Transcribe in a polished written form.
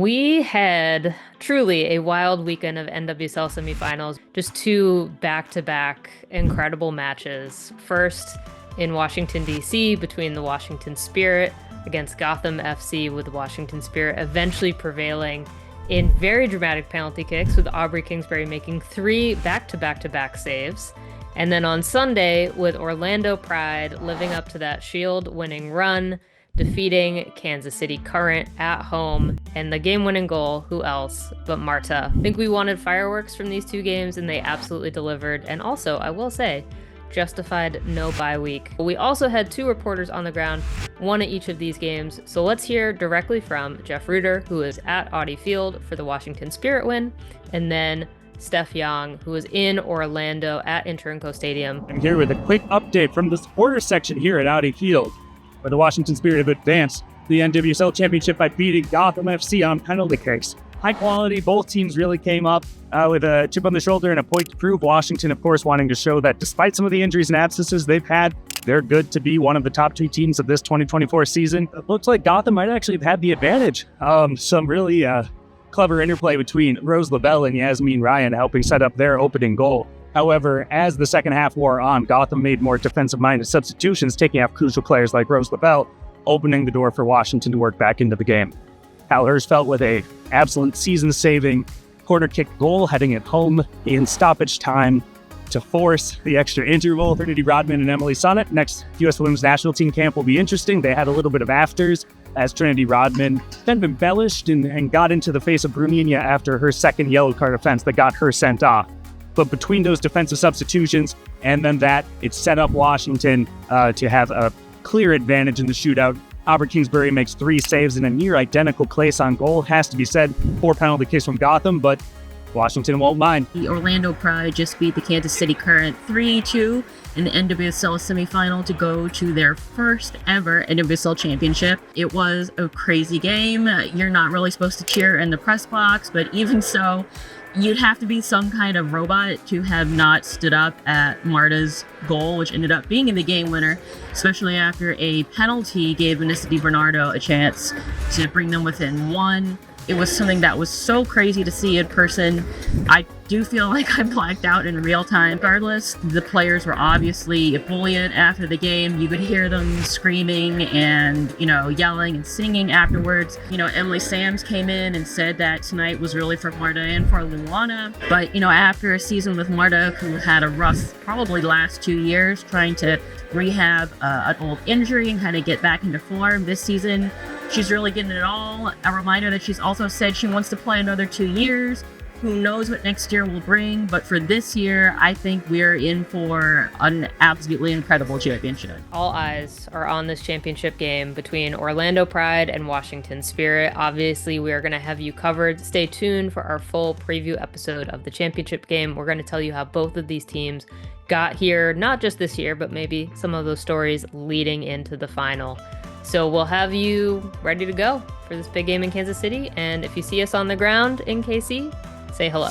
We had truly a wild weekend of NWSL semifinals, just two back-to-back incredible matches. First in Washington, D.C. between the Washington Spirit against Gotham FC, with the Washington Spirit eventually prevailing in very dramatic penalty kicks, with Aubrey Kingsbury making 3 back-to-back-to-back saves. And then on Sunday, with Orlando Pride living up to that Shield-winning run, defeating Kansas City Current at home, and the game-winning goal, who else but Marta. I think we wanted fireworks from these two games, and they absolutely delivered. And also, I will say, justified no bye week. We also had 2 reporters on the ground, one at each of these games. So let's hear directly from Jeff Rueter, who is at Audi Field for the Washington Spirit win, and then Steph Yang, who was in Orlando at Inter Stadium. I'm here with a quick update from the supporter section here at Audi Field, where the Washington Spirit have advanced the NWSL Championship by beating Gotham FC on penalty kicks. High quality, both teams really came up with a chip on the shoulder and a point to prove. Washington, of course, wanting to show that despite some of the injuries and absences they've had, they're good to be one of the top 2 teams of this 2024 season. It looks like Gotham might actually have had the advantage. Some really clever interplay between Rose Lavelle and Yasmin Ryan helping set up their opening goal. However, as the second half wore on, Gotham made more defensive-minded substitutions, taking out crucial players like Rose Lavelle, opening the door for Washington to work back into the game. Hal Hirschfeld with a absolute season-saving corner kick goal, heading it home in stoppage time to force the extra interval. Trinity Rodman and Emily Sonnet. Next U.S. Women's National Team camp will be interesting. They had a little bit of afters as Trinity Rodman kind of embellished and got into the face of Bruninia after her second yellow card offense that got her sent off. But between those defensive substitutions and then that, it set up Washington to have a clear advantage in the shootout. Aubrey Kingsbury makes 3 saves in a near identical place on goal. Has to be said, 4 penalty kicks from Gotham, but Washington won't mind. The Orlando Pride just beat the Kansas City Current 3-2 in the NWSL semifinal to go to their first ever NWSL championship. It was a crazy game. You're not really supposed to cheer in the press box, but even so, you'd have to be some kind of robot to have not stood up at Marta's goal, which ended up being in the game winner, especially after a penalty gave Vanessa DiBernardo a chance to bring them within 1. It was something that was so crazy to see in person. I do feel like I blacked out in real time. Regardless, the players were obviously ebullient after the game. You could hear them screaming and, yelling and singing afterwards. Emily Sams came in and said that tonight was really for Marta and for Luana. But, after a season with Marta, who had a rough, probably last 2 years, trying to rehab an old injury and kind of get back into form this season, she's really getting it all. A reminder that she's also said she wants to play another 2 years. Who knows what next year will bring, but for this year, I think we're in for an absolutely incredible championship. All eyes are on this championship game between Orlando Pride and Washington Spirit. Obviously, we are going to have you covered. Stay tuned for our full preview episode of the championship game. We're going to tell you how both of these teams got here, not just this year, but maybe some of those stories leading into the final. So we'll have you ready to go for this big game in Kansas City. And if you see us on the ground in KC, say hello.